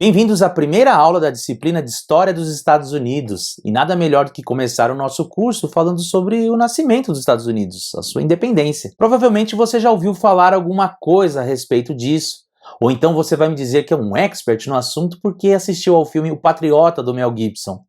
Bem-vindos à primeira aula da disciplina de História dos Estados Unidos. E nada melhor do que começar o nosso curso falando sobre o nascimento dos Estados Unidos, a sua independência. Provavelmente você já ouviu falar alguma coisa a respeito disso. Ou então você vai me dizer que é um expert no assunto porque assistiu ao filme O Patriota, do Mel Gibson.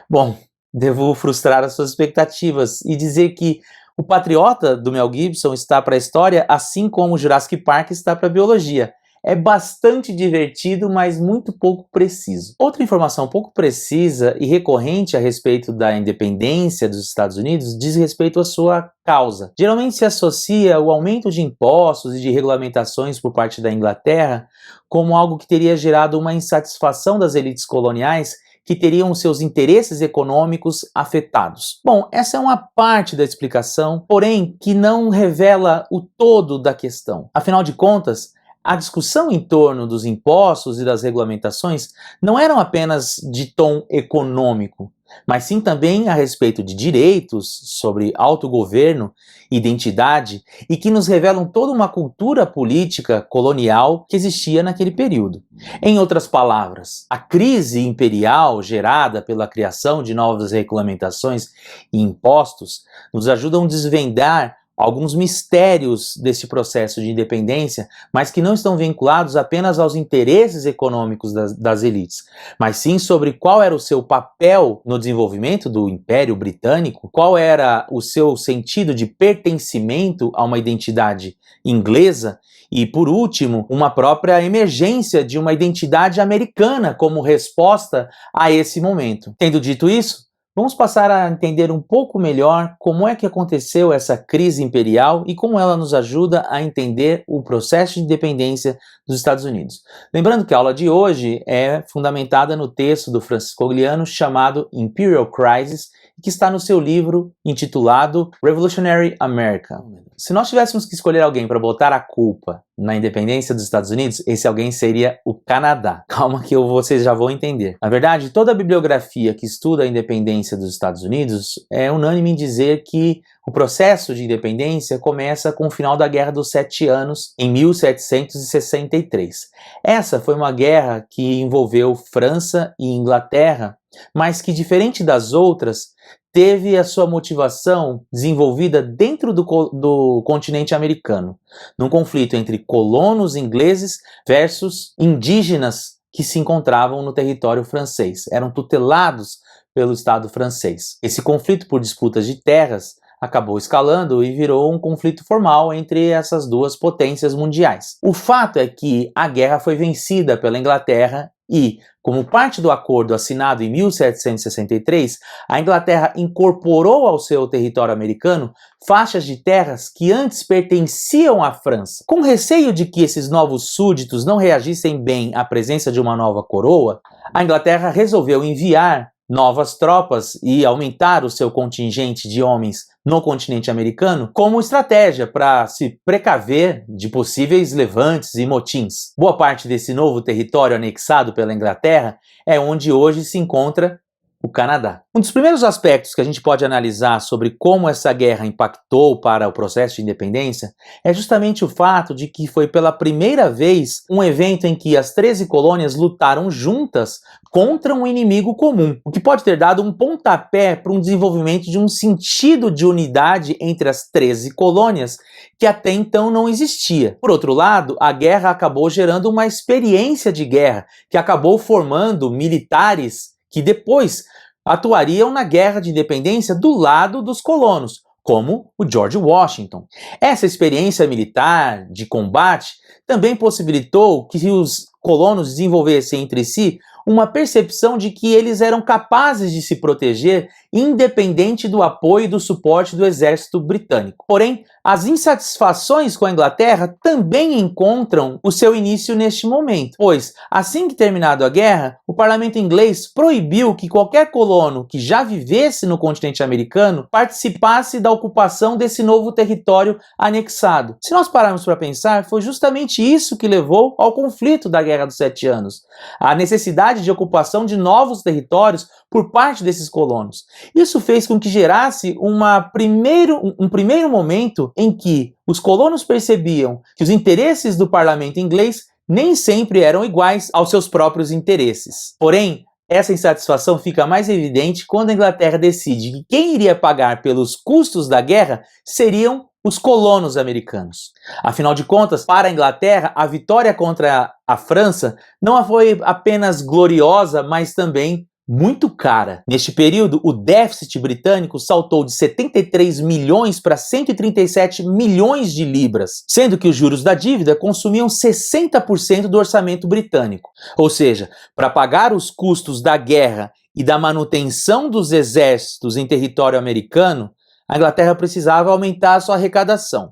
Bom, devo frustrar as suas expectativas e dizer que O Patriota, do Mel Gibson, está para a história assim como Jurassic Park está para a biologia. É bastante divertido, mas muito pouco preciso. Outra informação pouco precisa e recorrente a respeito da independência dos Estados Unidos diz respeito à sua causa. Geralmente se associa o aumento de impostos e de regulamentações por parte da Inglaterra como algo que teria gerado uma insatisfação das elites coloniais que teriam seus interesses econômicos afetados. Bom, essa é uma parte da explicação, porém que não revela o todo da questão. Afinal de contas, a discussão em torno dos impostos e das regulamentações não eram apenas de tom econômico, mas sim também a respeito de direitos, sobre autogoverno, identidade e que nos revelam toda uma cultura política colonial que existia naquele período. Em outras palavras, a crise imperial gerada pela criação de novas regulamentações e impostos nos ajudam a desvendar alguns mistérios desse processo de independência, mas que não estão vinculados apenas aos interesses econômicos das elites, mas sim sobre qual era o seu papel no desenvolvimento do Império Britânico, qual era o seu sentido de pertencimento a uma identidade inglesa e, por último, uma própria emergência de uma identidade americana como resposta a esse momento. Tendo dito isso, vamos passar a entender um pouco melhor como é que aconteceu essa crise imperial e como ela nos ajuda a entender o processo de independência dos Estados Unidos. Lembrando que a aula de hoje é fundamentada no texto do Francis Cogliano chamado Imperial Crisis, que está no seu livro intitulado Revolutionary America. Se nós tivéssemos que escolher alguém para botar a culpa na independência dos Estados Unidos, esse alguém seria o Canadá. Calma que vocês já vão entender. Na verdade, toda a bibliografia que estuda a independência dos Estados Unidos é unânime em dizer que o processo de independência começa com o final da Guerra dos Sete Anos, em 1763. Essa foi uma guerra que envolveu França e Inglaterra, mas que, diferente das outras, teve a sua motivação desenvolvida dentro do continente americano, num conflito entre colonos ingleses versus indígenas que se encontravam no território francês, eram tutelados pelo Estado francês. Esse conflito por disputas de terras acabou escalando e virou um conflito formal entre essas duas potências mundiais. O fato é que a guerra foi vencida pela Inglaterra e, como parte do acordo assinado em 1763, a Inglaterra incorporou ao seu território americano faixas de terras que antes pertenciam à França. Com receio de que esses novos súditos não reagissem bem à presença de uma nova coroa, a Inglaterra resolveu enviar novas tropas e aumentar o seu contingente de homens no continente americano como estratégia para se precaver de possíveis levantes e motins. Boa parte desse novo território anexado pela Inglaterra é onde hoje se encontra o Canadá. Um dos primeiros aspectos que a gente pode analisar sobre como essa guerra impactou para o processo de independência é justamente o fato de que foi pela primeira vez um evento em que as 13 colônias lutaram juntas contra um inimigo comum, o que pode ter dado um pontapé para um desenvolvimento de um sentido de unidade entre as 13 colônias que até então não existia. Por outro lado, a guerra acabou gerando uma experiência de guerra que acabou formando militares que depois atuariam na guerra de independência do lado dos colonos, como o George Washington. Essa experiência militar de combate também possibilitou que os colonos desenvolvessem entre si uma percepção de que eles eram capazes de se proteger independente do apoio e do suporte do exército britânico. Porém, as insatisfações com a Inglaterra também encontram o seu início neste momento, pois, assim que terminada a guerra, o parlamento inglês proibiu que qualquer colono que já vivesse no continente americano participasse da ocupação desse novo território anexado. Se nós pararmos para pensar, foi justamente isso que levou ao conflito da Guerra dos Sete Anos, a necessidade de ocupação de novos territórios por parte desses colonos. Isso fez com que gerasse um primeiro momento em que os colonos percebiam que os interesses do parlamento inglês nem sempre eram iguais aos seus próprios interesses. Porém, essa insatisfação fica mais evidente quando a Inglaterra decide que quem iria pagar pelos custos da guerra seriam os colonos americanos. Afinal de contas, para a Inglaterra, a vitória contra a França não foi apenas gloriosa, mas também muito cara. Neste período, o déficit britânico saltou de 73 milhões para 137 milhões de libras, sendo que os juros da dívida consumiam 60% do orçamento britânico. Ou seja, para pagar os custos da guerra e da manutenção dos exércitos em território americano, a Inglaterra precisava aumentar a sua arrecadação.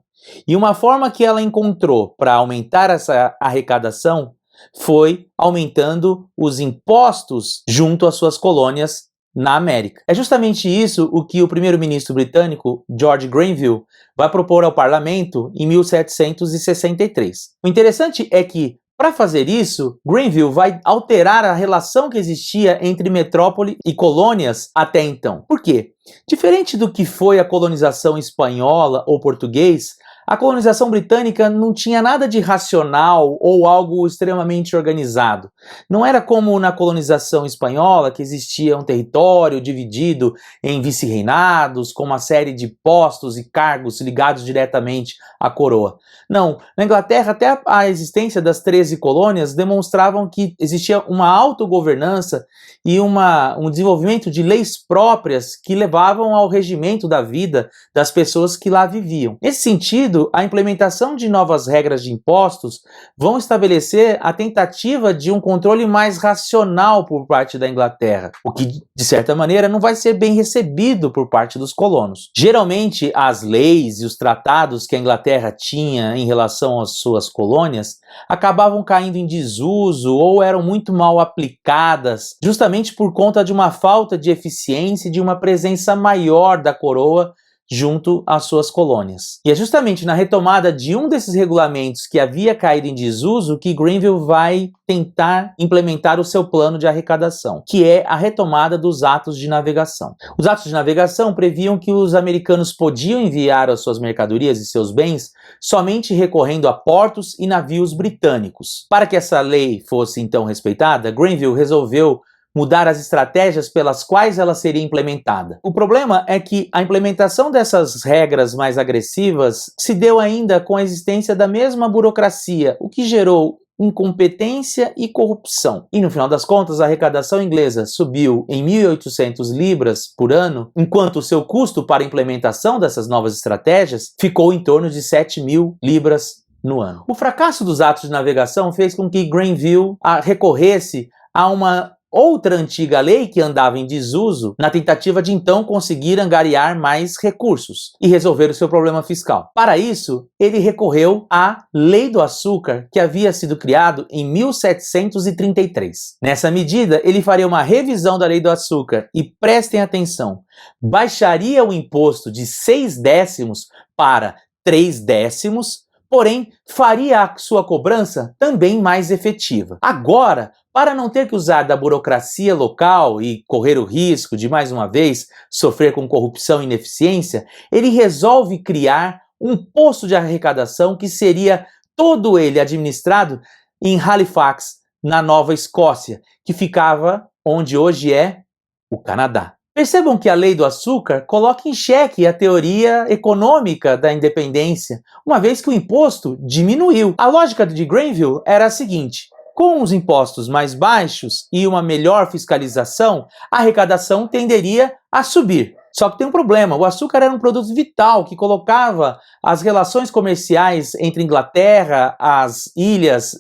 E uma forma que ela encontrou para aumentar essa arrecadação foi aumentando os impostos junto às suas colônias na América. É justamente isso o que o primeiro-ministro britânico, George Grenville, vai propor ao parlamento em 1763. O interessante é que, para fazer isso, Grenville vai alterar a relação que existia entre metrópole e colônias até então. Por quê? Diferente do que foi a colonização espanhola ou português, a colonização britânica não tinha nada de racional ou algo extremamente organizado. Não era como na colonização espanhola, que existia um território dividido em vice-reinados, com uma série de postos e cargos ligados diretamente à coroa. Não, na Inglaterra até a existência das 13 colônias demonstravam que existia uma autogovernança e um desenvolvimento de leis próprias que levavam ao regimento da vida das pessoas que lá viviam. Nesse sentido, a implementação de novas regras de impostos vão estabelecer a tentativa de um controle mais racional por parte da Inglaterra, o que, de certa maneira, não vai ser bem recebido por parte dos colonos. Geralmente, as leis e os tratados que a Inglaterra tinha em relação às suas colônias acabavam caindo em desuso ou eram muito mal aplicadas, justamente por conta de uma falta de eficiência e de uma presença maior da coroa junto às suas colônias. E é justamente na retomada de um desses regulamentos que havia caído em desuso que Grenville vai tentar implementar o seu plano de arrecadação, que é a retomada dos atos de navegação. Os atos de navegação previam que os americanos podiam enviar as suas mercadorias e seus bens somente recorrendo a portos e navios britânicos. Para que essa lei fosse então respeitada, Grenville resolveu mudar as estratégias pelas quais ela seria implementada. O problema é que a implementação dessas regras mais agressivas se deu ainda com a existência da mesma burocracia, o que gerou incompetência e corrupção. E no final das contas, a arrecadação inglesa subiu em 1.800 libras por ano, enquanto o seu custo para a implementação dessas novas estratégias ficou em torno de 7.000 libras no ano. O fracasso dos atos de navegação fez com que Grenville recorresse a uma outra antiga lei que andava em desuso na tentativa de então conseguir angariar mais recursos e resolver o seu problema fiscal. Para isso, ele recorreu à Lei do Açúcar, que havia sido criado em 1733. Nessa medida, ele faria uma revisão da Lei do Açúcar e, prestem atenção, baixaria o imposto de 6 décimos para 3 décimos, porém, faria a sua cobrança também mais efetiva. Agora, para não ter que usar da burocracia local e correr o risco de, mais uma vez, sofrer com corrupção e ineficiência, ele resolve criar um posto de arrecadação que seria todo ele administrado em Halifax, na Nova Escócia, que ficava onde hoje é o Canadá. Percebam que a Lei do Açúcar coloca em xeque a teoria econômica da independência, uma vez que o imposto diminuiu. A lógica de Grenville era a seguinte: com os impostos mais baixos e uma melhor fiscalização, a arrecadação tenderia a subir. Só que tem um problema: o açúcar era um produto vital que colocava as relações comerciais entre Inglaterra, as ilhas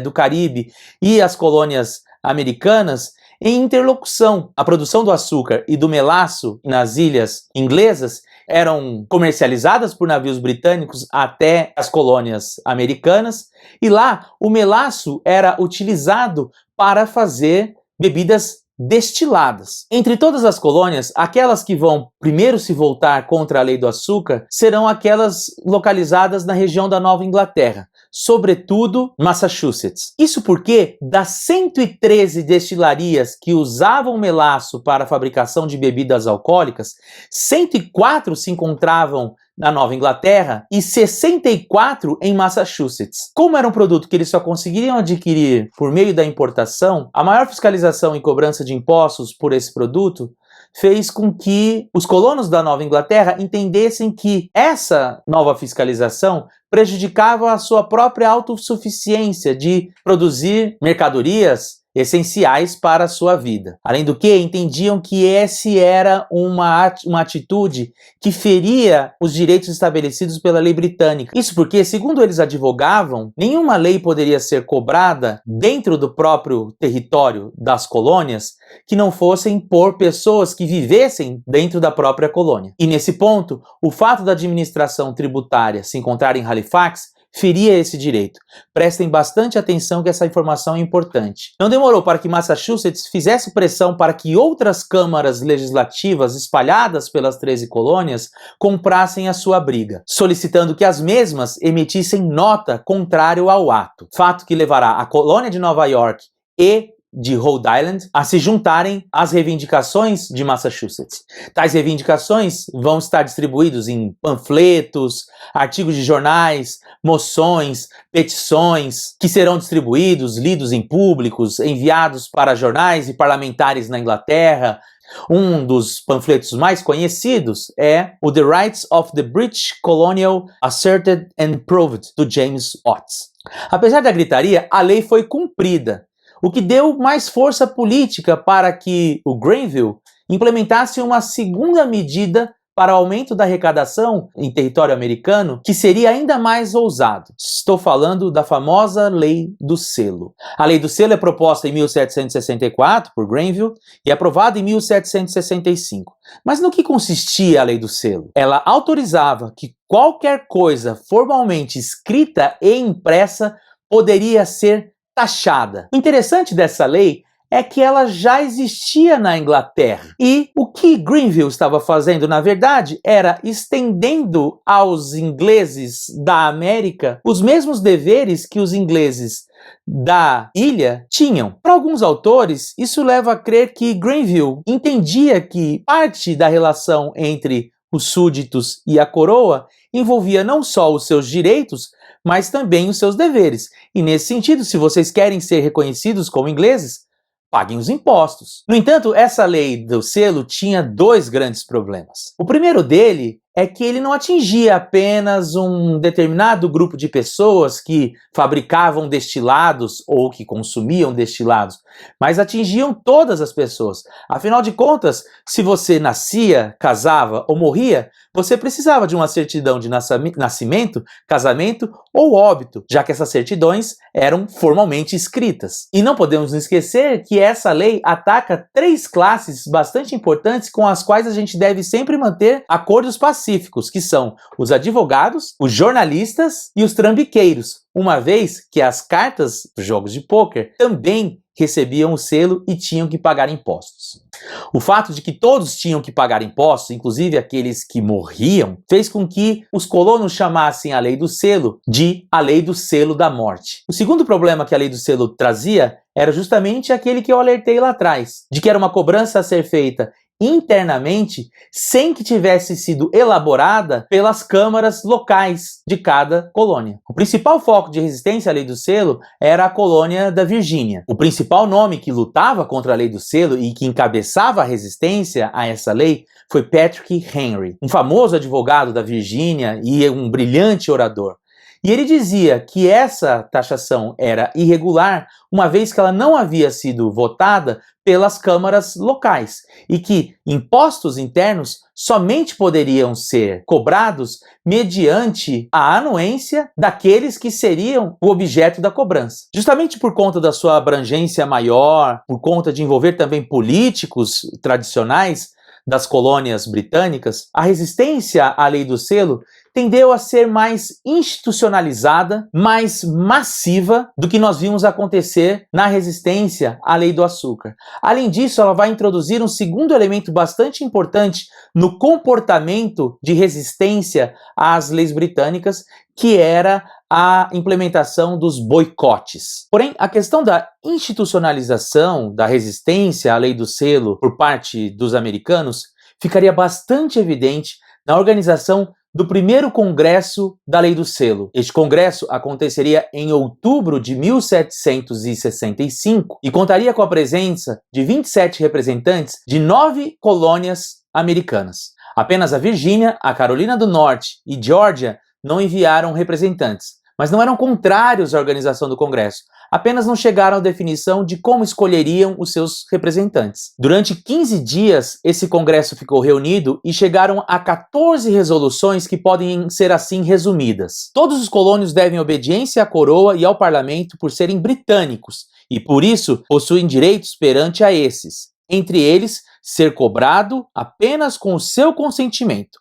do Caribe e as colônias americanas em interlocução. A produção do açúcar e do melaço nas ilhas inglesas eram comercializadas por navios britânicos até as colônias americanas, e lá o melaço era utilizado para fazer bebidas destiladas. Entre todas as colônias, aquelas que vão primeiro se voltar contra a Lei do Açúcar serão aquelas localizadas na região da Nova Inglaterra, sobretudo Massachusetts. Isso porque das 113 destilarias que usavam melaço para a fabricação de bebidas alcoólicas, 104 se encontravam na Nova Inglaterra e 64 em Massachusetts. Como era um produto que eles só conseguiriam adquirir por meio da importação, a maior fiscalização e cobrança de impostos por esse produto fez com que os colonos da Nova Inglaterra entendessem que essa nova fiscalização prejudicava a sua própria autossuficiência de produzir mercadorias essenciais para a sua vida. Além do que, entendiam que esse era uma atitude que feria os direitos estabelecidos pela lei britânica. Isso porque, segundo eles advogavam, nenhuma lei poderia ser cobrada dentro do próprio território das colônias que não fossem por pessoas que vivessem dentro da própria colônia. E nesse ponto, o fato da administração tributária se encontrar em Halifax feria esse direito. Prestem bastante atenção que essa informação é importante. Não demorou para que Massachusetts fizesse pressão para que outras câmaras legislativas espalhadas pelas 13 colônias comprassem a sua briga, solicitando que as mesmas emitissem nota contrária ao ato. Fato que levará a colônia de Nova York e de Rhode Island a se juntarem às reivindicações de Massachusetts. Tais reivindicações vão estar distribuídos em panfletos, artigos de jornais, moções, petições, que serão distribuídos, lidos em públicos, enviados para jornais e parlamentares na Inglaterra. Um dos panfletos mais conhecidos é o The Rights of the British Colonial Asserted and Proved, do James Oates. Apesar da gritaria, a lei foi cumprida, o que deu mais força política para que o Grenville implementasse uma segunda medida para o aumento da arrecadação em território americano, que seria ainda mais ousado. Estou falando da famosa Lei do Selo. A Lei do Selo é proposta em 1764 por Grenville e aprovada em 1765. Mas no que consistia a Lei do Selo? Ela autorizava que qualquer coisa formalmente escrita e impressa poderia ser taxada. O interessante dessa lei é que ela já existia na Inglaterra. E o que Grenville estava fazendo, na verdade, era estendendo aos ingleses da América os mesmos deveres que os ingleses da ilha tinham. Para alguns autores, isso leva a crer que Grenville entendia que parte da relação entre os súditos e a coroa envolvia não só os seus direitos, mas também os seus deveres. E nesse sentido, se vocês querem ser reconhecidos como ingleses, paguem os impostos. No entanto, essa lei do selo tinha dois grandes problemas. O primeiro dele é que ele não atingia apenas um determinado grupo de pessoas que fabricavam destilados ou que consumiam destilados, mas atingiam todas as pessoas. Afinal de contas, se você nascia, casava ou morria, você precisava de uma certidão de nascimento, casamento ou óbito, já que essas certidões eram formalmente escritas. E não podemos esquecer que essa lei ataca três classes bastante importantes com as quais a gente deve sempre manter acordos pacíficos, que são os advogados, os jornalistas e os trambiqueiros, uma vez que as cartas dos jogos de pôquer também recebiam o selo e tinham que pagar impostos. O fato de que todos tinham que pagar impostos, inclusive aqueles que morriam, fez com que os colonos chamassem a lei do selo de a lei do selo da morte. O segundo problema que a lei do selo trazia era justamente aquele que eu alertei lá atrás, de que era uma cobrança a ser feita internamente, sem que tivesse sido elaborada pelas câmaras locais de cada colônia. O principal foco de resistência à lei do selo era a colônia da Virgínia. O principal nome que lutava contra a lei do selo e que encabeçava a resistência a essa lei foi Patrick Henry, um famoso advogado da Virgínia e um brilhante orador. E ele dizia que essa taxação era irregular, uma vez que ela não havia sido votada pelas câmaras locais e que impostos internos somente poderiam ser cobrados mediante a anuência daqueles que seriam o objeto da cobrança. Justamente por conta da sua abrangência maior, por conta de envolver também políticos tradicionais das colônias britânicas, a resistência à lei do selo tendeu a ser mais institucionalizada, mais massiva do que nós vimos acontecer na resistência à lei do açúcar. Além disso, ela vai introduzir um segundo elemento bastante importante no comportamento de resistência às leis britânicas, que era a implementação dos boicotes. Porém, a questão da institucionalização da resistência à lei do selo por parte dos americanos ficaria bastante evidente na organização do primeiro congresso da Lei do Selo. Este congresso aconteceria em outubro de 1765 e contaria com a presença de 27 representantes de 9 colônias americanas. Apenas a Virgínia, a Carolina do Norte e Geórgia não enviaram representantes, mas não eram contrários à organização do Congresso, apenas não chegaram à definição de como escolheriam os seus representantes. Durante 15 dias, esse Congresso ficou reunido e chegaram a 14 resoluções que podem ser assim resumidas. Todos os colônios devem obediência à coroa e ao parlamento por serem britânicos, e por isso possuem direitos perante a esses, entre eles, ser cobrado apenas com o seu consentimento.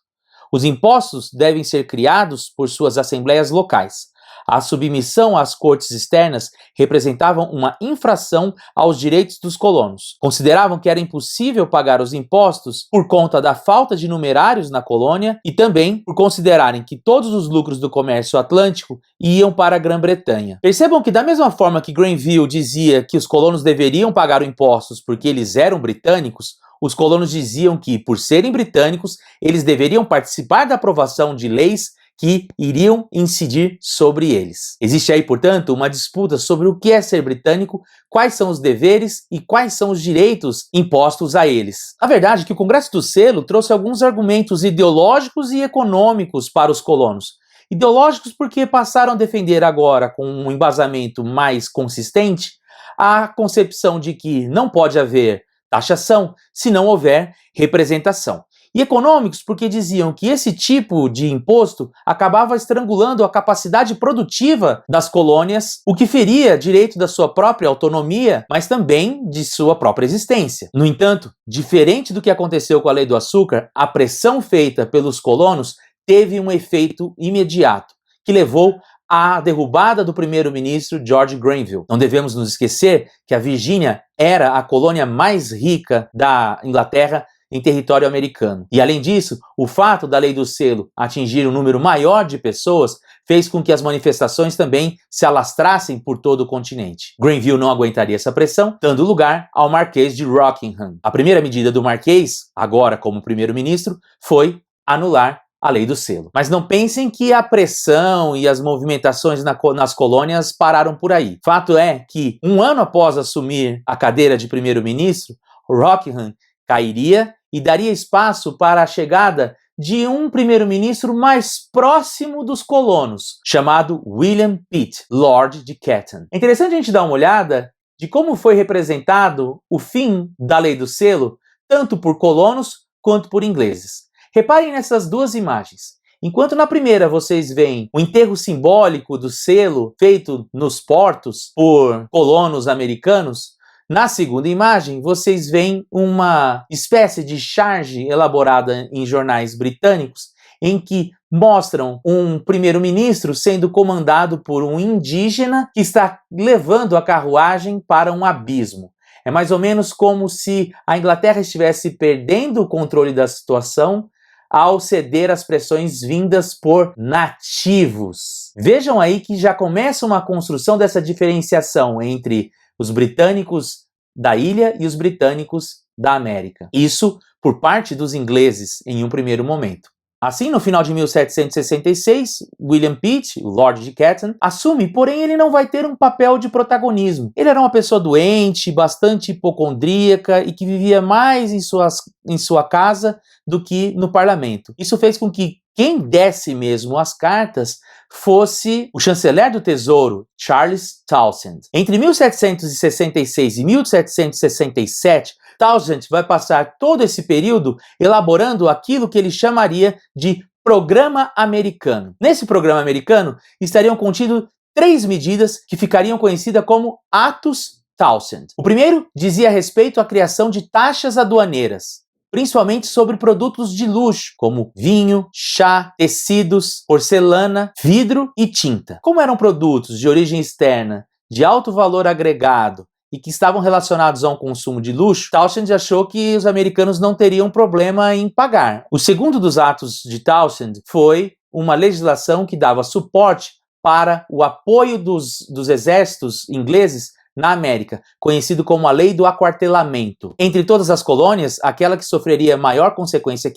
Os impostos devem ser criados por suas assembleias locais. A submissão às cortes externas representava uma infração aos direitos dos colonos. Consideravam que era impossível pagar os impostos por conta da falta de numerários na colônia e também por considerarem que todos os lucros do comércio atlântico iam para a Grã-Bretanha. Percebam que da mesma forma que Granville dizia que os colonos deveriam pagar impostos porque eles eram britânicos, os colonos diziam que, por serem britânicos, eles deveriam participar da aprovação de leis que iriam incidir sobre eles. Existe aí, portanto, uma disputa sobre o que é ser britânico, quais são os deveres e quais são os direitos impostos a eles. A verdade é que o Congresso do Selo trouxe alguns argumentos ideológicos e econômicos para os colonos. Ideológicos porque passaram a defender agora, com um embasamento mais consistente, a concepção de que não pode haver taxação se não houver representação. E econômicos porque diziam que esse tipo de imposto acabava estrangulando a capacidade produtiva das colônias, o que feria direito da sua própria autonomia, mas também de sua própria existência. No entanto, diferente do que aconteceu com a Lei do Açúcar, a pressão feita pelos colonos teve um efeito imediato, que levou à derrubada do primeiro-ministro George Granville. Não devemos nos esquecer que a Virgínia era a colônia mais rica da Inglaterra em território americano. E além disso, o fato da Lei do Selo atingir um número maior de pessoas fez com que as manifestações também se alastrassem por todo o continente. Granville não aguentaria essa pressão, dando lugar ao Marquês de Rockingham. A primeira medida do Marquês, agora como primeiro-ministro, foi anular a Lei do Selo. Mas não pensem que a pressão e as movimentações nas colônias pararam por aí. Fato é que, um ano após assumir a cadeira de primeiro-ministro, Rockingham cairia e daria espaço para a chegada de um primeiro-ministro mais próximo dos colonos, chamado William Pitt, Lord de Ketton. É interessante a gente dar uma olhada de como foi representado o fim da Lei do Selo, tanto por colonos quanto por ingleses. Reparem nessas duas imagens. Enquanto na primeira vocês veem o enterro simbólico do selo feito nos portos por colonos americanos, na segunda imagem vocês veem uma espécie de charge elaborada em jornais britânicos em que mostram um primeiro-ministro sendo comandado por um indígena que está levando a carruagem para um abismo. É mais ou menos como se a Inglaterra estivesse perdendo o controle da situação ao ceder às pressões vindas por nativos. Vejam aí que já começa uma construção dessa diferenciação entre os britânicos da ilha e os britânicos da América. Isso por parte dos ingleses em um primeiro momento. Assim, no final de 1766, William Pitt, o Lord de Ketton, assume, porém ele não vai ter um papel de protagonismo. Ele era uma pessoa doente, bastante hipocondríaca e que vivia mais em sua casa do que no parlamento. Isso fez com que quem desse mesmo as cartas fosse o chanceler do Tesouro, Charles Townshend. Entre 1766 e 1767, Townshend vai passar todo esse período elaborando aquilo que ele chamaria de Programa Americano. Nesse Programa Americano estariam contidos 3 medidas que ficariam conhecidas como Atos Townshend. O primeiro dizia respeito à criação de taxas aduaneiras, principalmente sobre produtos de luxo, como vinho, chá, tecidos, porcelana, vidro e tinta. Como eram produtos de origem externa, de alto valor agregado e que estavam relacionados a um consumo de luxo, Townshend achou que os americanos não teriam problema em pagar. O segundo dos atos de Townshend foi uma legislação que dava suporte para o apoio dos exércitos ingleses na América, conhecido como a Lei do Aquartelamento. Entre todas as colônias, aquela que sofreria maior consequência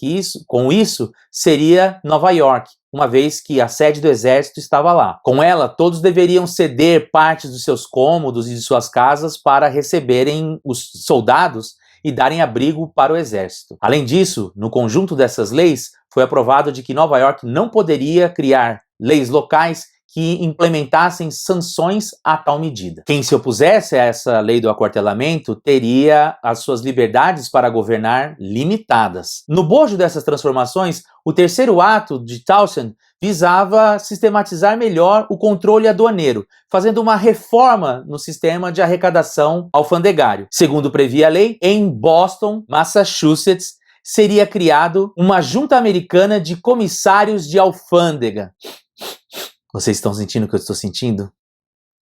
com isso seria Nova York, uma vez que a sede do exército estava lá. Com ela, todos deveriam ceder partes dos seus cômodos e de suas casas para receberem os soldados e darem abrigo para o exército. Além disso, no conjunto dessas leis, foi aprovado de que Nova York não poderia criar leis locais que implementassem sanções a tal medida. Quem se opusesse a essa lei do aquartelamento teria as suas liberdades para governar limitadas. No bojo dessas transformações, o terceiro ato de Townshend visava sistematizar melhor o controle aduaneiro, fazendo uma reforma no sistema de arrecadação alfandegário. Segundo previa a lei, em Boston, Massachusetts, seria criado uma junta americana de comissários de alfândega. Vocês estão sentindo o que eu estou sentindo?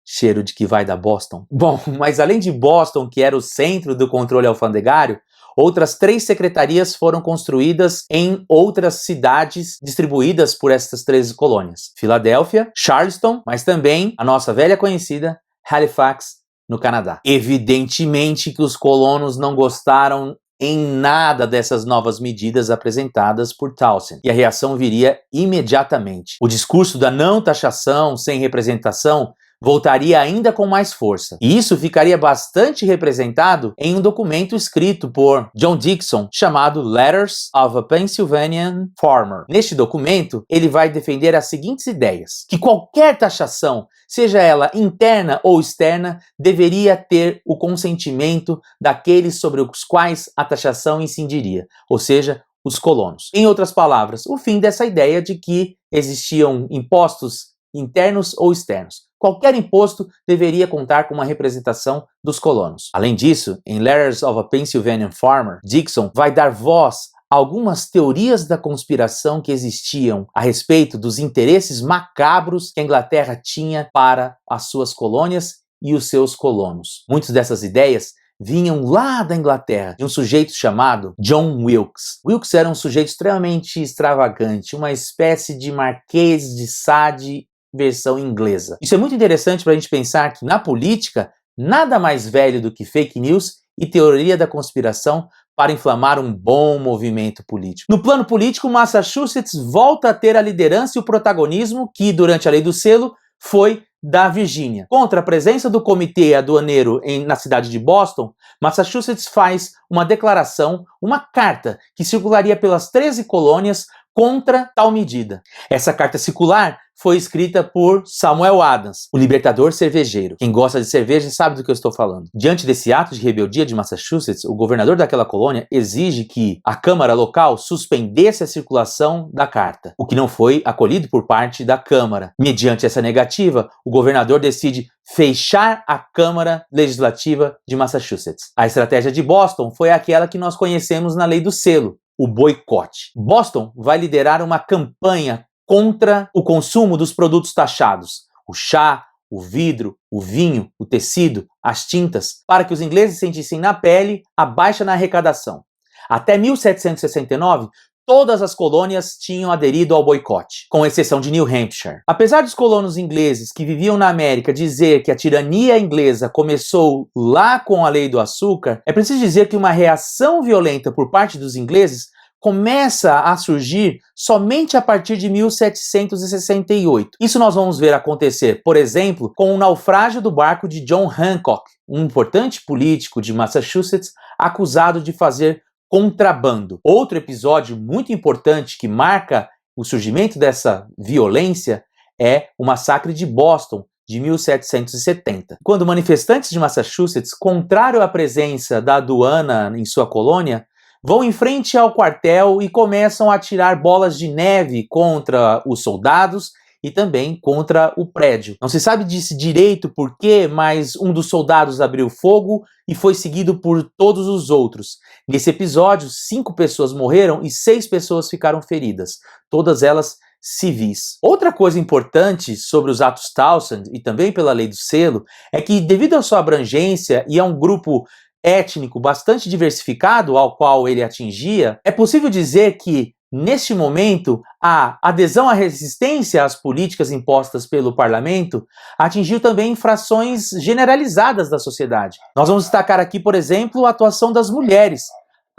Cheiro de que vai da Boston. Bom, mas além de Boston, que era o centro do controle alfandegário, outras 3 secretarias foram construídas em outras cidades distribuídas por essas 13 colônias. Filadélfia, Charleston, mas também a nossa velha conhecida Halifax, no Canadá. Evidentemente que os colonos não gostaram em nada dessas novas medidas apresentadas por Townshend, e a reação viria imediatamente. O discurso da não taxação sem representação voltaria ainda com mais força. E isso ficaria bastante representado em um documento escrito por John Dixon, chamado Letters of a Pennsylvania Farmer. Neste documento, ele vai defender as seguintes ideias: que qualquer taxação, seja ela interna ou externa, deveria ter o consentimento daqueles sobre os quais a taxação incidiria, ou seja, os colonos. Em outras palavras, o fim dessa ideia de que existiam impostos internos ou externos. Qualquer imposto deveria contar com uma representação dos colonos. Além disso, em Letters of a Pennsylvania Farmer, Dixon vai dar voz a algumas teorias da conspiração que existiam a respeito dos interesses macabros que a Inglaterra tinha para as suas colônias e os seus colonos. Muitas dessas ideias vinham lá da Inglaterra, de um sujeito chamado John Wilkes. Wilkes era um sujeito extremamente extravagante, uma espécie de Marquês de Sade versão inglesa. Isso é muito interessante para a gente pensar que na política, nada mais velho do que fake news e teoria da conspiração para inflamar um bom movimento político. No plano político, Massachusetts volta a ter a liderança e o protagonismo que, durante a Lei do Selo, foi da Virgínia. Contra a presença do comitê aduaneiro na cidade de Boston, Massachusetts faz uma declaração, uma carta que circularia pelas 13 colônias contra tal medida. Essa carta circular foi escrita por Samuel Adams, o libertador cervejeiro. Quem gosta de cerveja sabe do que eu estou falando. Diante desse ato de rebeldia de Massachusetts, o governador daquela colônia exige que a Câmara local suspendesse a circulação da carta, o que não foi acolhido por parte da Câmara. Mediante essa negativa, o governador decide fechar a Câmara Legislativa de Massachusetts. A estratégia de Boston foi aquela que nós conhecemos na Lei do Selo, o boicote. Boston vai liderar uma campanha contra o consumo dos produtos taxados, o chá, o vidro, o vinho, o tecido, as tintas, para que os ingleses sentissem na pele a baixa na arrecadação. Até 1769, todas as colônias tinham aderido ao boicote, com exceção de New Hampshire. Apesar dos colonos ingleses que viviam na América dizer que a tirania inglesa começou lá com a Lei do Açúcar, é preciso dizer que uma reação violenta por parte dos ingleses começa a surgir somente a partir de 1768. Isso nós vamos ver acontecer, por exemplo, com o naufrágio do barco de John Hancock, um importante político de Massachusetts acusado de fazer contrabando. Outro episódio muito importante que marca o surgimento dessa violência é o massacre de Boston, de 1770. Quando manifestantes de Massachusetts, contrário à presença da aduana em sua colônia, vão em frente ao quartel e começam a atirar bolas de neve contra os soldados e também contra o prédio. Não se sabe direito por quê, mas um dos soldados abriu fogo e foi seguido por todos os outros. Nesse episódio, 5 pessoas morreram e 6 pessoas ficaram feridas, todas elas civis. Outra coisa importante sobre os atos Townshend e também pela Lei do Selo é que, devido à sua abrangência e a um grupo étnico bastante diversificado ao qual ele atingia, é possível dizer que, neste momento, a adesão à resistência às políticas impostas pelo parlamento atingiu também frações generalizadas da sociedade. Nós vamos destacar aqui, por exemplo, a atuação das mulheres.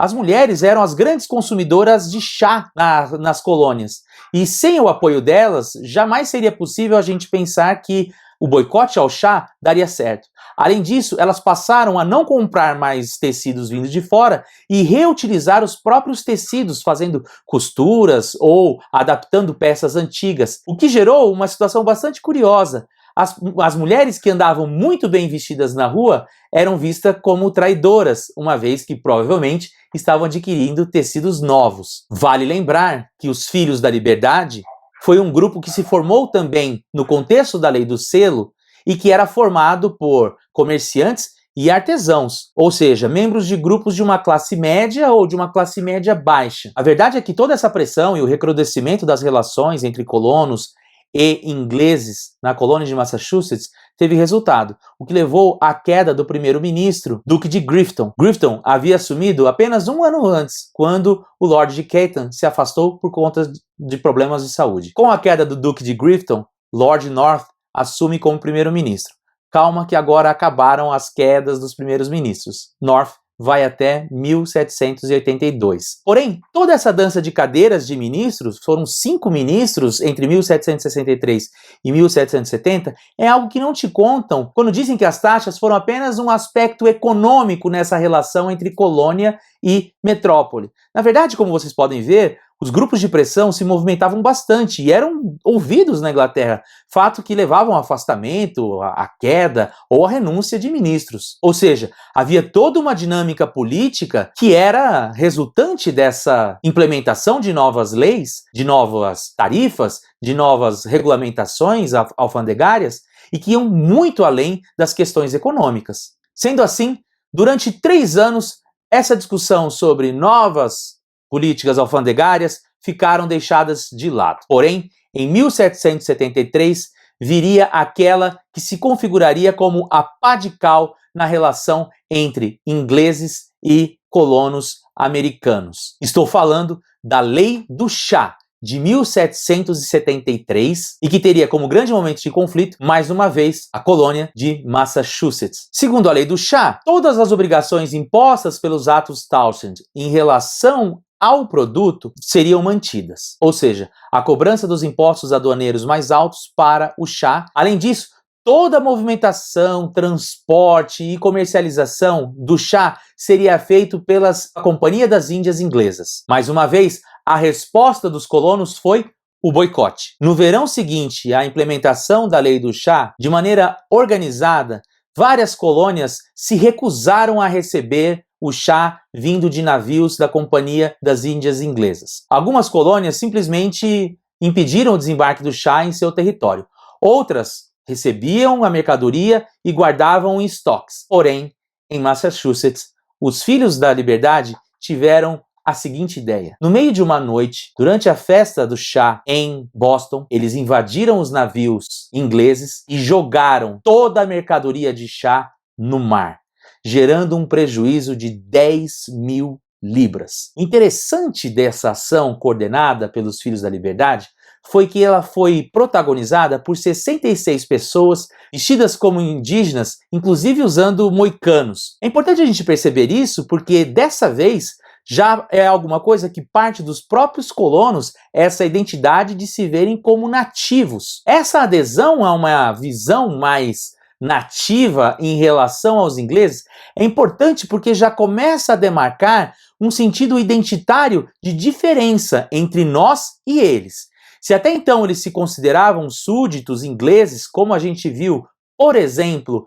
As mulheres eram as grandes consumidoras de chá nas colônias, e sem o apoio delas, jamais seria possível a gente pensar que o boicote ao chá daria certo. Além disso, elas passaram a não comprar mais tecidos vindos de fora e reutilizar os próprios tecidos, fazendo costuras ou adaptando peças antigas, o que gerou uma situação bastante curiosa. As mulheres que andavam muito bem vestidas na rua eram vistas como traidoras, uma vez que provavelmente estavam adquirindo tecidos novos. Vale lembrar que os Filhos da Liberdade foi um grupo que se formou também no contexto da Lei do Selo e que era formado por comerciantes e artesãos, ou seja, membros de grupos de uma classe média ou de uma classe média baixa. A verdade é que toda essa pressão e o recrudescimento das relações entre colonos e ingleses na colônia de Massachusetts teve resultado, o que levou à queda do primeiro-ministro, Duque de Grafton. Grafton havia assumido apenas um ano antes, quando o Lord de Caton se afastou por conta de problemas de saúde. Com a queda do Duque de Grafton, Lord North assume como primeiro-ministro. Calma que agora acabaram as quedas dos primeiros ministros. North vai até 1782. Porém, toda essa dança de cadeiras de ministros, foram 5 ministros entre 1763 e 1770, é algo que não te contam quando dizem que as taxas foram apenas um aspecto econômico nessa relação entre colônia e metrópole. Na verdade, como vocês podem ver, os grupos de pressão se movimentavam bastante e eram ouvidos na Inglaterra, fato que levava ao afastamento, à queda ou à renúncia de ministros. Ou seja, havia toda uma dinâmica política que era resultante dessa implementação de novas leis, de novas tarifas, de novas regulamentações alfandegárias e que iam muito além das questões econômicas. Sendo assim, durante 3 anos, essa discussão sobre novas políticas alfandegárias ficaram deixadas de lado. Porém, em 1773, viria aquela que se configuraria como a pá de cal na relação entre ingleses e colonos americanos. Estou falando da Lei do Chá, de 1773, e que teria como grande momento de conflito, mais uma vez, a colônia de Massachusetts. Segundo a Lei do Chá, todas as obrigações impostas pelos atos Townshend em relação ao produto seriam mantidas, ou seja, a cobrança dos impostos aduaneiros mais altos para o chá. Além disso, toda a movimentação, transporte e comercialização do chá seria feito pela Companhia das Índias Inglesas. Mais uma vez, a resposta dos colonos foi o boicote. No verão seguinte à implementação da Lei do Chá, de maneira organizada, várias colônias se recusaram a receber o chá vindo de navios da Companhia das Índias Inglesas. Algumas colônias simplesmente impediram o desembarque do chá em seu território. Outras recebiam a mercadoria e guardavam em estoques. Porém, em Massachusetts, os Filhos da Liberdade tiveram a seguinte ideia. No meio de uma noite, durante a festa do chá em Boston, eles invadiram os navios ingleses e jogaram toda a mercadoria de chá no mar, gerando um prejuízo de 10.000 libras. O interessante dessa ação coordenada pelos Filhos da Liberdade foi que ela foi protagonizada por 66 pessoas vestidas como indígenas, inclusive usando moicanos. É importante a gente perceber isso porque dessa vez já é alguma coisa que parte dos próprios colonos, essa identidade de se verem como nativos. Essa adesão a uma visão mais nativa em relação aos ingleses é importante porque já começa a demarcar um sentido identitário de diferença entre nós e eles. Se até então eles se consideravam súditos ingleses, como a gente viu, por exemplo,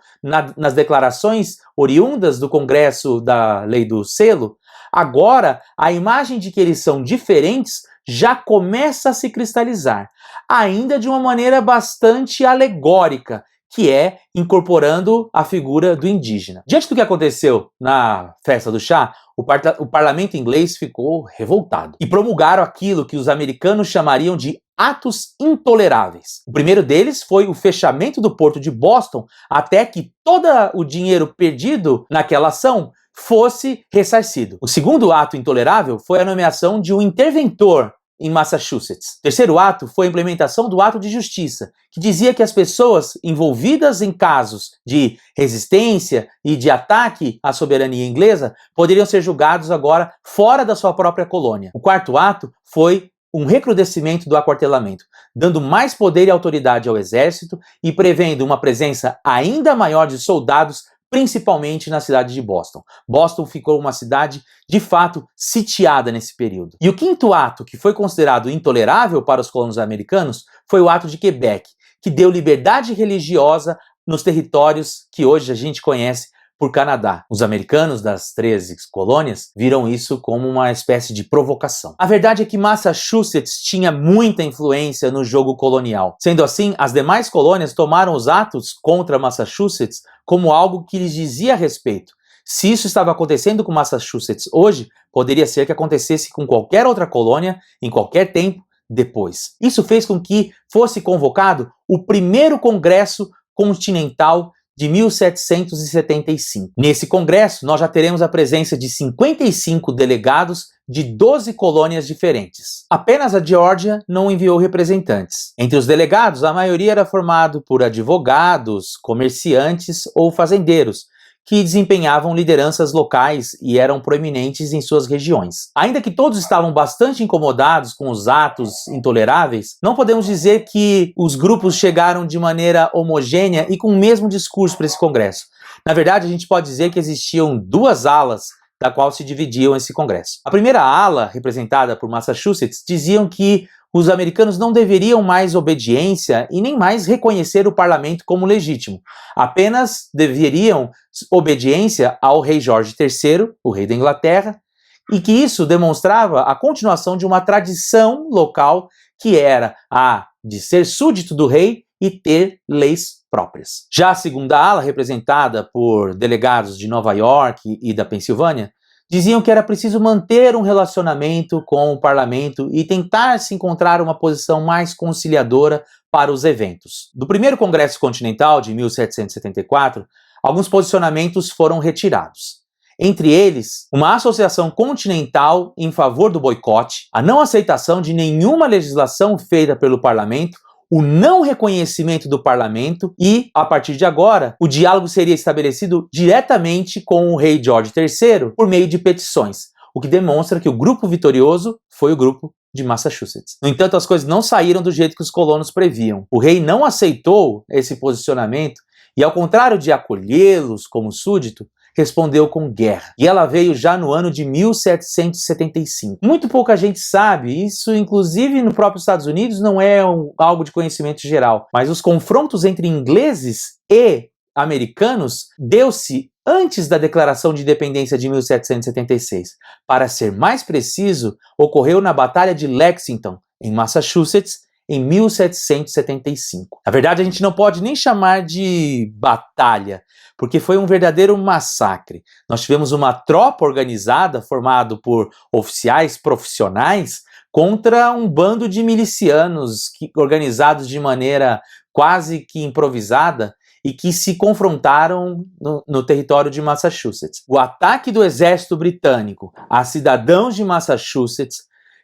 nas declarações oriundas do Congresso da Lei do Selo, agora a imagem de que eles são diferentes já começa a se cristalizar, ainda de uma maneira bastante alegórica, que é incorporando a figura do indígena. Diante do que aconteceu na festa do chá, o parlamento inglês ficou revoltado e promulgaram aquilo que os americanos chamariam de atos intoleráveis. O primeiro deles foi o fechamento do porto de Boston até que todo o dinheiro perdido naquela ação fosse ressarcido. O segundo ato intolerável foi a nomeação de um interventor em Massachusetts. O terceiro ato foi a implementação do ato de justiça, que dizia que as pessoas envolvidas em casos de resistência e de ataque à soberania inglesa poderiam ser julgados agora fora da sua própria colônia. O quarto ato foi um recrudescimento do aquartelamento, dando mais poder e autoridade ao exército e prevendo uma presença ainda maior de soldados, principalmente na cidade de Boston. Boston ficou uma cidade, de fato, sitiada nesse período. E o quinto ato, que foi considerado intolerável para os colonos americanos, foi o ato de Quebec, que deu liberdade religiosa nos territórios que hoje a gente conhece por Canadá. Os americanos das 13 colônias viram isso como uma espécie de provocação. A verdade é que Massachusetts tinha muita influência no jogo colonial. Sendo assim, as demais colônias tomaram os atos contra Massachusetts como algo que lhes dizia respeito. Se isso estava acontecendo com Massachusetts hoje, poderia ser que acontecesse com qualquer outra colônia, em qualquer tempo, depois. Isso fez com que fosse convocado o primeiro Congresso Continental de 1775. Nesse congresso, nós já teremos a presença de 55 delegados de 12 colônias diferentes. Apenas a Geórgia não enviou representantes. Entre os delegados, a maioria era formado por advogados, comerciantes ou fazendeiros, que desempenhavam lideranças locais e eram proeminentes em suas regiões. Ainda que todos estavam bastante incomodados com os atos intoleráveis, não podemos dizer que os grupos chegaram de maneira homogênea e com o mesmo discurso para esse congresso. Na verdade, a gente pode dizer que existiam duas alas da qual se dividiam esse congresso. A primeira ala, representada por Massachusetts, diziam que os americanos não deveriam mais obediência e nem mais reconhecer o parlamento como legítimo. Apenas deveriam obediência ao rei Jorge III, o rei da Inglaterra, e que isso demonstrava a continuação de uma tradição local que era a de ser súdito do rei e ter leis próprias. Já a segunda ala, representada por delegados de Nova York e da Pensilvânia, diziam que era preciso manter um relacionamento com o parlamento e tentar se encontrar uma posição mais conciliadora para os eventos. Do primeiro Congresso Continental de 1774, alguns posicionamentos foram retirados. Entre eles, uma associação continental em favor do boicote, a não aceitação de nenhuma legislação feita pelo parlamento, o não reconhecimento do parlamento e, a partir de agora, o diálogo seria estabelecido diretamente com o rei George III por meio de petições, o que demonstra que o grupo vitorioso foi o grupo de Massachusetts. No entanto, as coisas não saíram do jeito que os colonos previam. O rei não aceitou esse posicionamento e, ao contrário de acolhê-los como súdito, respondeu com guerra. E ela veio já no ano de 1775. Muito pouca gente sabe, isso inclusive no próprio Estados Unidos não é algo de conhecimento geral, mas os confrontos entre ingleses e americanos deu-se antes da Declaração de Independência de 1776. Para ser mais preciso, ocorreu na Batalha de Lexington, em Massachusetts, em 1775. Na verdade, a gente não pode nem chamar de batalha, porque foi um verdadeiro massacre. Nós tivemos uma tropa organizada, formada por oficiais profissionais, contra um bando de milicianos organizados de maneira quase que improvisada e que se confrontaram no território de Massachusetts. O ataque do exército britânico a cidadãos de Massachusetts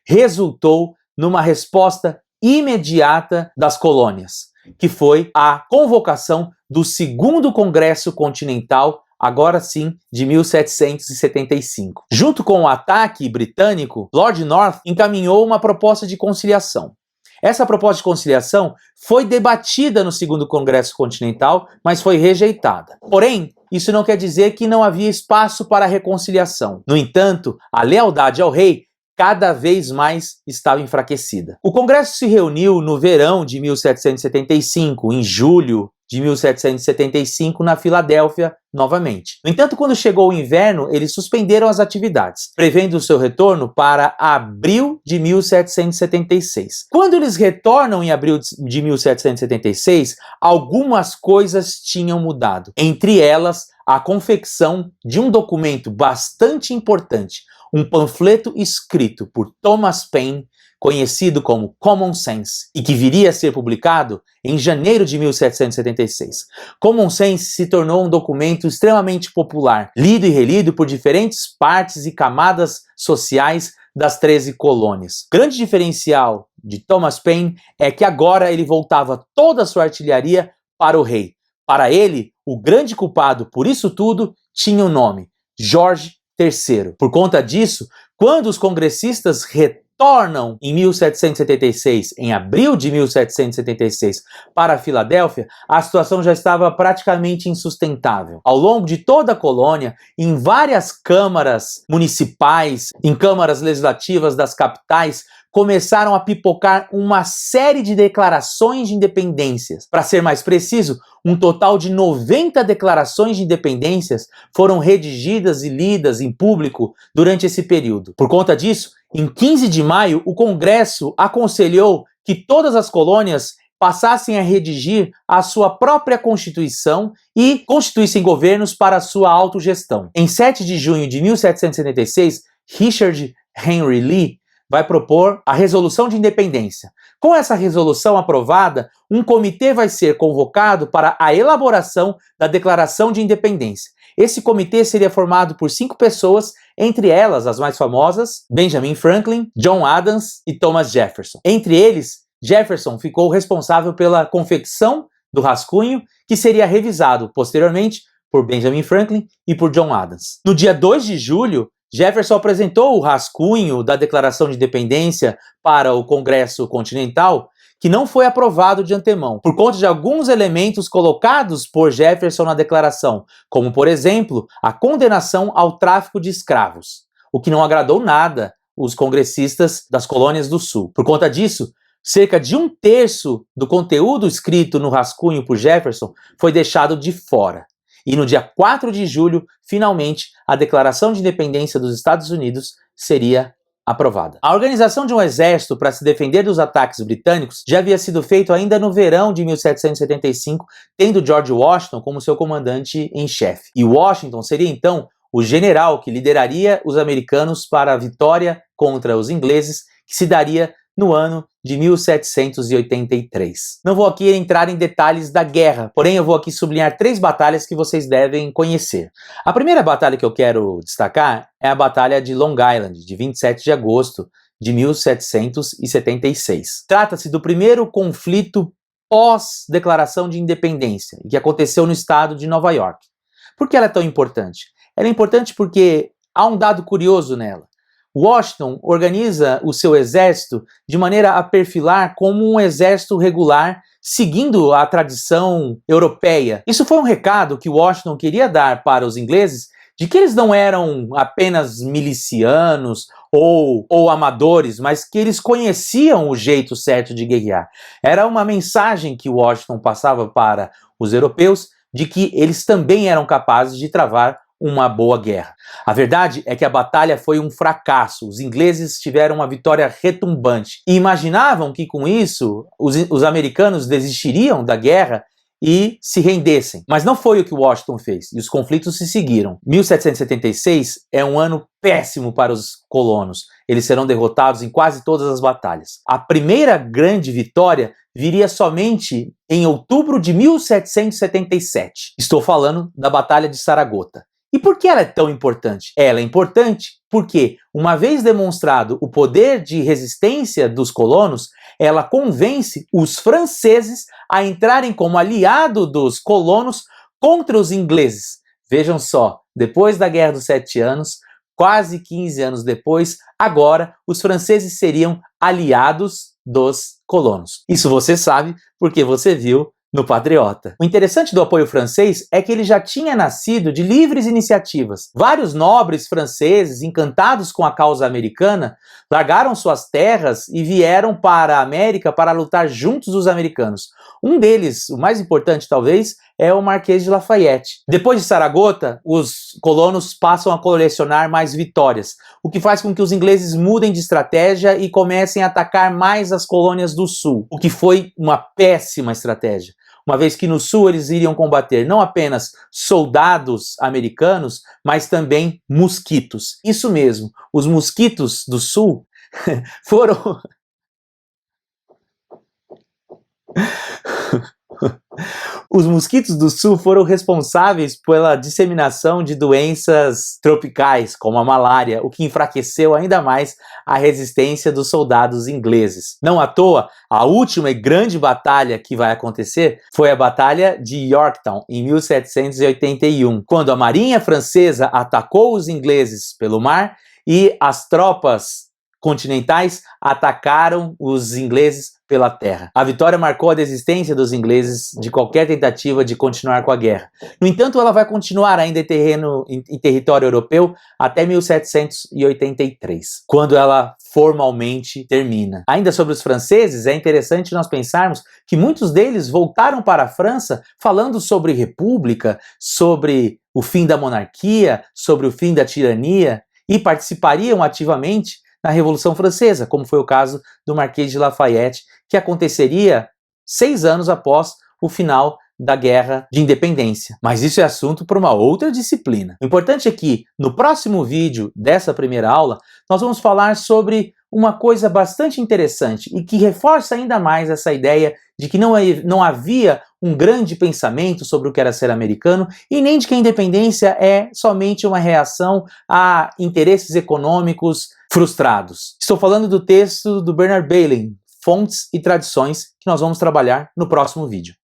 resultou numa resposta imediata das colônias, que foi a convocação do segundo Congresso Continental, agora sim, de 1775. Junto com o ataque britânico, Lord North encaminhou uma proposta de conciliação. Essa proposta de conciliação foi debatida no segundo Congresso Continental, mas foi rejeitada. Porém, isso não quer dizer que não havia espaço para a reconciliação. No entanto, a lealdade ao rei cada vez mais estava enfraquecida. O Congresso se reuniu no verão de 1775, em julho de 1775, na Filadélfia, novamente. No entanto, quando chegou o inverno, eles suspenderam as atividades, prevendo o seu retorno para abril de 1776. Quando eles retornam em abril de 1776, algumas coisas tinham mudado. Entre elas, a confecção de um documento bastante importante, um panfleto escrito por Thomas Paine, conhecido como Common Sense, e que viria a ser publicado em janeiro de 1776. Common Sense se tornou um documento extremamente popular, lido e relido por diferentes partes e camadas sociais das 13 colônias. O grande diferencial de Thomas Paine é que agora ele voltava toda a sua artilharia para o rei. Para ele, o grande culpado por isso tudo tinha o nome: Jorge III. Por conta disso, quando os congressistas retornam em 1776, em abril de 1776, para Filadélfia, a situação já estava praticamente insustentável. Ao longo de toda a colônia, em várias câmaras municipais, em câmaras legislativas das capitais, começaram a pipocar uma série de declarações de independências. Para ser mais preciso, um total de 90 declarações de independências foram redigidas e lidas em público durante esse período. Por conta disso, em 15 de maio, o Congresso aconselhou que todas as colônias passassem a redigir a sua própria Constituição e constituíssem governos para a sua autogestão. Em 7 de junho de 1776, Richard Henry Lee vai propor a Resolução de Independência. Com essa resolução aprovada, um comitê vai ser convocado para a elaboração da Declaração de Independência. Esse comitê seria formado por 5 pessoas, entre elas as mais famosas, Benjamin Franklin, John Adams e Thomas Jefferson. Entre eles, Jefferson ficou responsável pela confecção do rascunho, que seria revisado posteriormente por Benjamin Franklin e por John Adams. No dia 2 de julho, Jefferson apresentou o rascunho da Declaração de Independência para o Congresso Continental, que não foi aprovado de antemão, por conta de alguns elementos colocados por Jefferson na declaração, como, por exemplo, a condenação ao tráfico de escravos, o que não agradou nada os congressistas das colônias do Sul. Por conta disso, cerca de 1/3 do conteúdo escrito no rascunho por Jefferson foi deixado de fora. E no dia 4 de julho, finalmente, a Declaração de Independência dos Estados Unidos seria aprovada. A organização de um exército para se defender dos ataques britânicos já havia sido feito ainda no verão de 1775, tendo George Washington como seu comandante em chefe. E Washington seria então o general que lideraria os americanos para a vitória contra os ingleses, que se daria no ano de 1783. Não vou aqui entrar em detalhes da guerra, porém eu vou aqui sublinhar 3 batalhas que vocês devem conhecer. A primeira batalha que eu quero destacar é a Batalha de Long Island, de 27 de agosto de 1776. Trata-se do primeiro conflito pós-declaração de independência, que aconteceu no estado de Nova York. Por que ela é tão importante? Ela é importante porque há um dado curioso nela. Washington organiza o seu exército de maneira a perfilar como um exército regular, seguindo a tradição europeia. Isso foi um recado que Washington queria dar para os ingleses, de que eles não eram apenas milicianos ou amadores, mas que eles conheciam o jeito certo de guerrear. Era uma mensagem que Washington passava para os europeus de que eles também eram capazes de travar uma boa guerra. A verdade é que a batalha foi um fracasso. Os ingleses tiveram uma vitória retumbante e imaginavam que com isso os americanos desistiriam da guerra e se rendessem. Mas não foi o que Washington fez, e os conflitos se seguiram. 1776 é um ano péssimo para os colonos. Eles serão derrotados em quase todas as batalhas. A primeira grande vitória viria somente em outubro de 1777. Estou falando da Batalha de Saragota. E por que ela é tão importante? Ela é importante porque, uma vez demonstrado o poder de resistência dos colonos, ela convence os franceses a entrarem como aliado dos colonos contra os ingleses. Vejam só, depois da Guerra dos 7 Anos, quase 15 anos depois, agora os franceses seriam aliados dos colonos. Isso você sabe porque você viu no Patriota. O interessante do apoio francês é que ele já tinha nascido de livres iniciativas. Vários nobres franceses, encantados com a causa americana, largaram suas terras e vieram para a América para lutar juntos dos americanos. Um deles, o mais importante talvez, é o Marquês de Lafayette. Depois de Saragota, os colonos passam a colecionar mais vitórias, o que faz com que os ingleses mudem de estratégia e comecem a atacar mais as colônias do sul, o que foi uma péssima estratégia, uma vez que no sul eles iriam combater não apenas soldados americanos, mas também mosquitos. Isso mesmo, os mosquitos do sul foram Os mosquitos do sul foram responsáveis pela disseminação de doenças tropicais, como a malária, o que enfraqueceu ainda mais a resistência dos soldados ingleses. Não à toa, a última e grande batalha que vai acontecer foi a Batalha de Yorktown, em 1781, quando a marinha francesa atacou os ingleses pelo mar e as tropas continentais atacaram os ingleses pela terra. A vitória marcou a desistência dos ingleses de qualquer tentativa de continuar com a guerra. No entanto, ela vai continuar ainda em território europeu até 1783, quando ela formalmente termina. Ainda sobre os franceses, é interessante nós pensarmos que muitos deles voltaram para a França falando sobre república, sobre o fim da monarquia, sobre o fim da tirania, e participariam ativamente na Revolução Francesa, como foi o caso do Marquês de Lafayette, que aconteceria 6 anos após o final da Guerra de Independência. Mas isso é assunto para uma outra disciplina. O importante é que, no próximo vídeo dessa primeira aula, nós vamos falar sobre uma coisa bastante interessante e que reforça ainda mais essa ideia de que não havia um grande pensamento sobre o que era ser americano e nem de que a independência é somente uma reação a interesses econômicos frustrados. Estou falando do texto do Bernard Bailyn, Fontes e Tradições, que nós vamos trabalhar no próximo vídeo.